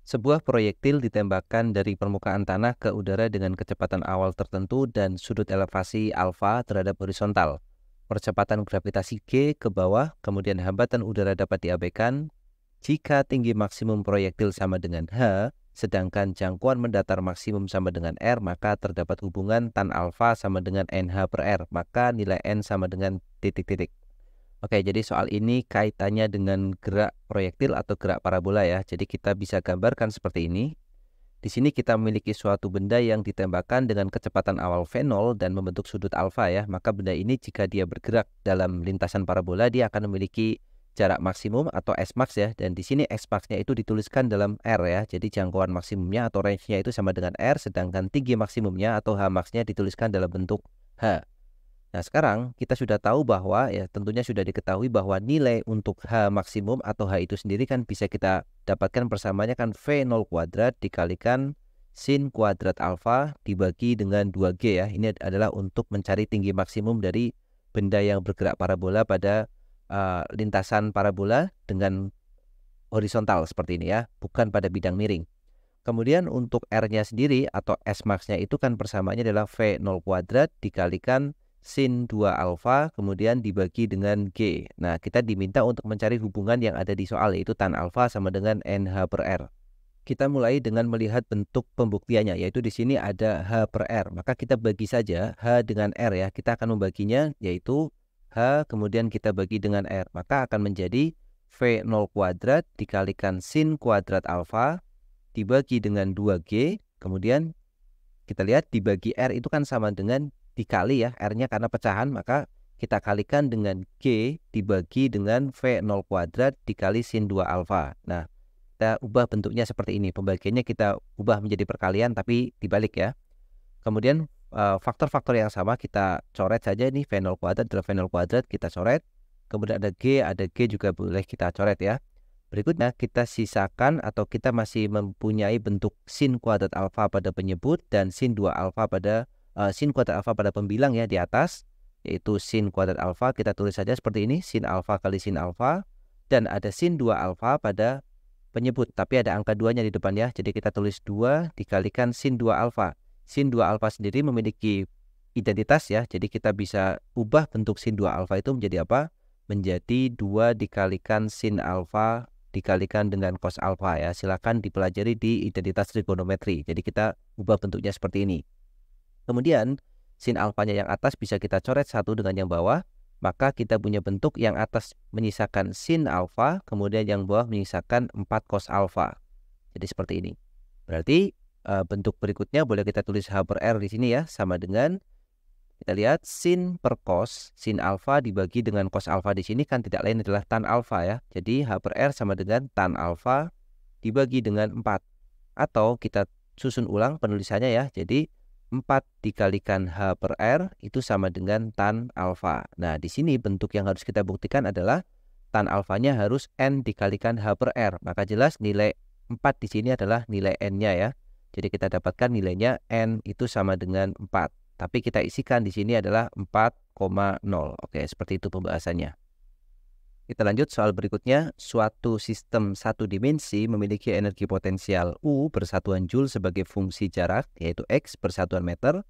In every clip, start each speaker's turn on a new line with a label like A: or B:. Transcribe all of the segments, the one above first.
A: Sebuah proyektil ditembakkan dari permukaan tanah ke udara dengan kecepatan awal tertentu dan sudut elevasi alfa terhadap horizontal. Percepatan gravitasi G ke bawah, kemudian hambatan udara dapat diabaikan jika tinggi maksimum proyektil sama dengan H, sedangkan jangkauan mendatar maksimum sama dengan R, maka terdapat hubungan tan alfa sama dengan NH per R, maka nilai N sama dengan titik-titik. Oke, jadi soal ini kaitannya dengan gerak proyektil atau gerak parabola ya. Jadi kita bisa gambarkan seperti ini. Di sini kita memiliki suatu benda yang ditembakkan dengan kecepatan awal V0 dan membentuk sudut alfa ya. Maka benda ini jika dia bergerak dalam lintasan parabola, dia akan memiliki jarak maksimum atau S-max ya. Dan di sini S-max-nya itu dituliskan dalam R ya. Jadi jangkauan maksimumnya atau range-nya itu sama dengan R, sedangkan tinggi maksimumnya atau H-max-nya dituliskan dalam bentuk H. Nah, sekarang kita sudah tahu bahwa ya tentunya sudah diketahui bahwa nilai untuk H maksimum atau H itu sendiri kan bisa kita dapatkan persamaannya kan V0 kuadrat dikalikan sin kuadrat alfa dibagi dengan 2G ya. Ini adalah untuk mencari tinggi maksimum dari benda yang bergerak parabola pada lintasan parabola dengan horizontal seperti ini ya, bukan pada bidang miring. Kemudian untuk R-nya sendiri atau S-max-nya itu kan persamaannya adalah V0 kuadrat dikalikan sin 2 alfa kemudian dibagi dengan G. Nah, kita diminta untuk mencari hubungan yang ada di soal yaitu tan alfa sama dengan NH per R. Kita mulai dengan melihat bentuk pembuktiannya yaitu di sini ada H per R. Maka kita bagi saja H dengan R ya. Kita akan membaginya yaitu H kemudian kita bagi dengan R. Maka akan menjadi V0 kuadrat dikalikan sin kuadrat alfa dibagi dengan 2G, kemudian kita lihat dibagi R itu kan sama dengan dikali ya, R-nya karena pecahan, maka kita kalikan dengan G dibagi dengan V0 kuadrat dikali sin 2 alfa. Nah, kita ubah bentuknya seperti ini, pembagiannya kita ubah menjadi perkalian tapi dibalik ya. Kemudian faktor-faktor yang sama kita coret saja, ini V0 kuadrat adalah V0 kuadrat, kita coret. Kemudian ada G juga boleh kita coret ya. Berikutnya kita sisakan atau kita masih mempunyai bentuk sin kuadrat alfa pada penyebut dan sin 2 alfa pada sin kuadrat alfa pada pembilang ya di atas, yaitu sin kuadrat alfa kita tulis saja seperti ini, sin alfa kali sin alfa, dan ada sin 2 alfa pada penyebut tapi ada angka 2-nya di depan ya. Jadi kita tulis 2 dikalikan sin 2 alfa. Sin 2 alfa sendiri memiliki identitas ya. Jadi kita bisa ubah bentuk sin 2 alfa itu menjadi apa? Menjadi 2 dikalikan sin alfa dikalikan dengan cos alfa ya. Silakan dipelajari di identitas trigonometri. Jadi kita ubah bentuknya seperti ini. Kemudian sin alfanya yang atas bisa kita coret satu dengan yang bawah. Maka kita punya bentuk yang atas menyisakan sin alfa, kemudian yang bawah menyisakan 4 cos alfa. Jadi seperti ini. Berarti bentuk berikutnya boleh kita tulis H per R di sini ya, sama dengan kita lihat sin per cos, sin alfa dibagi dengan cos alfa di sini kan tidak lain adalah tan alfa ya. Jadi H per R sama dengan tan alfa dibagi dengan 4. Atau kita susun ulang penulisannya ya. Jadi 4 dikalikan H per R itu sama dengan tan alfa. Nah, di sini bentuk yang harus kita buktikan adalah tan alfanya harus N dikalikan H per R. Maka jelas nilai 4 di sini adalah nilai N-nya ya. Jadi kita dapatkan nilainya N itu sama dengan 4. Tapi kita isikan di sini adalah 4,0. Oke, seperti itu pembahasannya. Kita lanjut soal berikutnya. Suatu sistem satu dimensi memiliki energi potensial U bersatuan Joule sebagai fungsi jarak, yaitu X bersatuan meter,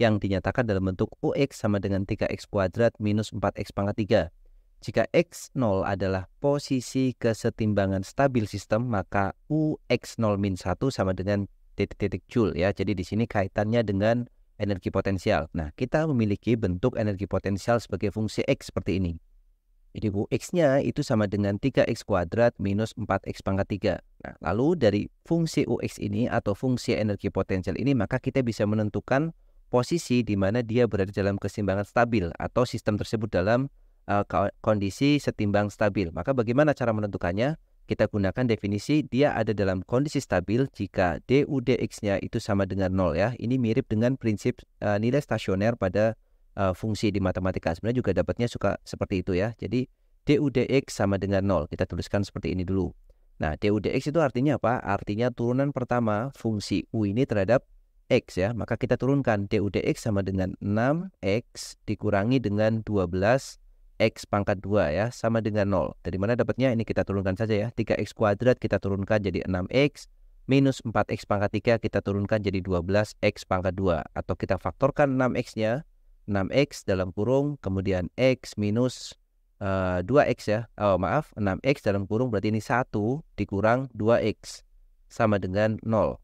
A: yang dinyatakan dalam bentuk UX sama dengan 3X kuadrat minus 4X pangkat 3. Jika X0 adalah posisi kesetimbangan stabil sistem, maka UX0 min 1 sama dengan titik-titik Joule ya. Jadi di sini kaitannya dengan energi potensial. Nah, kita memiliki bentuk energi potensial sebagai fungsi X seperti ini. Jadi UX-nya itu sama dengan 3X kuadrat minus 4X pangkat 3. Nah, lalu dari fungsi UX ini atau fungsi energi potensial ini, maka kita bisa menentukan posisi di mana dia berada dalam keseimbangan stabil atau sistem tersebut dalam kondisi setimbang stabil. Maka bagaimana cara menentukannya? Kita gunakan definisi dia ada dalam kondisi stabil jika du dx-nya itu sama dengan 0 ya. Ini mirip dengan prinsip nilai stasioner pada fungsi di matematika. Sebenarnya juga dapatnya suka seperti itu ya. Jadi du dx sama dengan 0. Kita tuliskan seperti ini dulu. Nah, du dx itu artinya apa? Artinya turunan pertama fungsi u ini terhadap x ya. Maka kita turunkan du dx sama dengan 6x dikurangi dengan 12x pangkat 2 ya, sama dengan 0. Dari mana dapatnya? Ini kita turunkan saja ya. 3x kuadrat kita turunkan jadi 6x minus 4x pangkat 3 kita turunkan jadi 12x pangkat 2. Atau kita faktorkan 6x-nya, 6x dalam kurung, kemudian x minus 2x ya. Oh maaf, 6x dalam kurung berarti ini 1 dikurang 2x sama dengan 0.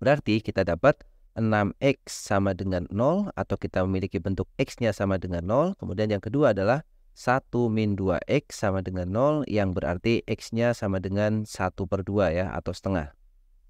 A: Berarti kita dapat 6x sama dengan 0, atau kita memiliki bentuk x-nya sama dengan 0. Kemudian yang kedua adalah 1 min 2x sama dengan 0, yang berarti x-nya sama dengan 1/2 ya, atau setengah.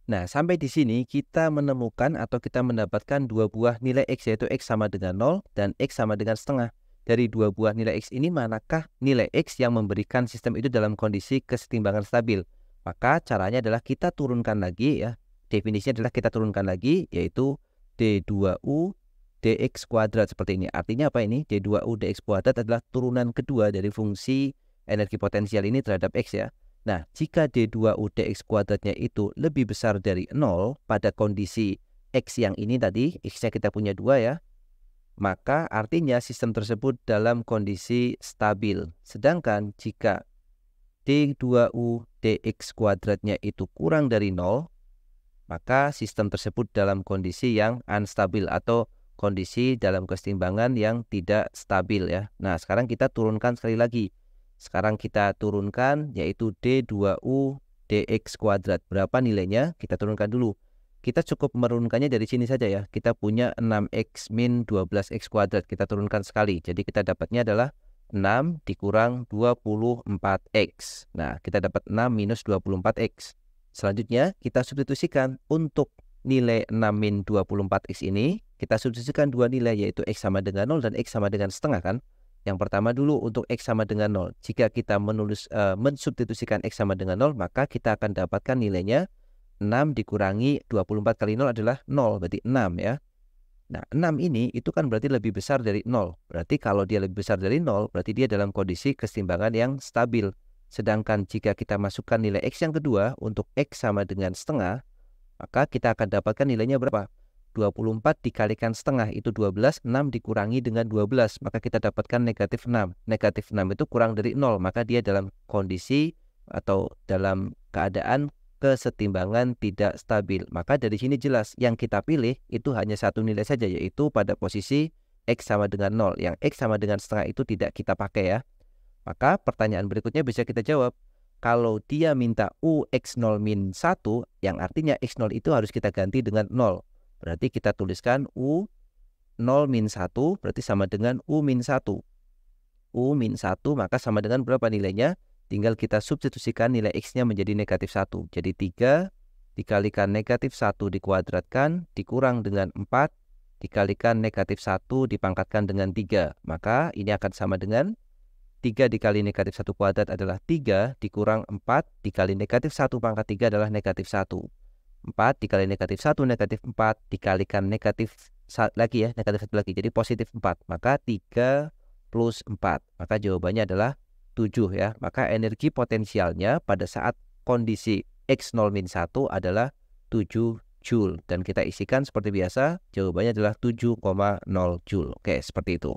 A: Nah, sampai di sini kita menemukan atau kita mendapatkan dua buah nilai x, yaitu x sama dengan 0 dan x sama dengan setengah. Dari dua buah nilai x ini, manakah nilai x yang memberikan sistem itu dalam kondisi kesetimbangan stabil? Maka caranya adalah kita turunkan lagi ya. Definisinya adalah kita turunkan lagi, yaitu d2u dx kuadrat seperti ini. Artinya apa ini? d2u dx kuadrat adalah turunan kedua dari fungsi energi potensial ini terhadap x ya. Nah, jika d2u dx kuadratnya itu lebih besar dari 0 pada kondisi x yang ini tadi, x-nya kita punya 2 ya, maka artinya sistem tersebut dalam kondisi stabil. Sedangkan jika d2u dx kuadratnya itu kurang dari 0, maka sistem tersebut dalam kondisi yang unstabil atau kondisi dalam kesetimbangan yang tidak stabil ya. Nah, sekarang kita turunkan sekali lagi. Sekarang kita turunkan yaitu d2u dx kuadrat. Berapa nilainya? Kita turunkan dulu. Kita cukup menurunkannya dari sini saja ya. Kita punya 6x min 12x kuadrat. Kita turunkan sekali. Jadi kita dapatnya adalah 6 dikurang 24x. Nah, kita dapat 6 minus 24x. Selanjutnya kita substitusikan untuk nilai 6 min 24x ini. Kita substitusikan dua nilai, yaitu x sama dengan 0 dan x sama dengan setengah kan. Yang pertama dulu untuk x sama dengan 0. Jika kita mensubstitusikan x sama dengan 0, maka kita akan dapatkan nilainya 6 dikurangi 24 kali 0 adalah 0, berarti 6 ya. Nah, 6 ini itu kan berarti lebih besar dari 0. Berarti kalau dia lebih besar dari 0, berarti dia dalam kondisi kesetimbangan yang stabil. Sedangkan jika kita masukkan nilai x yang kedua untuk x sama dengan setengah, maka kita akan dapatkan nilainya berapa? 24 dikalikan setengah itu 12, 6 dikurangi dengan 12, maka kita dapatkan negatif 6. Negatif 6 itu kurang dari 0, maka dia dalam kondisi atau dalam keadaan kesetimbangan tidak stabil. Maka dari sini jelas yang kita pilih itu hanya satu nilai saja, yaitu pada posisi x sama dengan 0. Yang x sama dengan setengah itu tidak kita pakai ya. Maka pertanyaan berikutnya bisa kita jawab. Kalau dia minta u x0 min 1, yang artinya x0 itu harus kita ganti dengan 0. Berarti kita tuliskan u 0 min 1 berarti sama dengan u min 1. U min 1 maka sama dengan berapa nilainya? Tinggal kita substitusikan nilai x-nya menjadi negatif 1. Jadi 3 dikalikan negatif 1 dikuadratkan dikurang dengan 4 dikalikan negatif 1 dipangkatkan dengan 3. Maka ini akan sama dengan 3 dikali negatif 1 kuadrat adalah 3 dikurang 4 dikali negatif 1 pangkat 3 adalah negatif 1. 4 dikali negatif 1 negatif 4 dikalikan negatif lagi ya, negatif 1 lagi. Jadi positif 4. Maka 3 plus 4. Maka jawabannya adalah 7 ya. Maka energi potensialnya pada saat kondisi x0 min 1 adalah 7 Joule. Dan kita isikan seperti biasa, jawabannya adalah 7,0 Joule. Oke, seperti itu.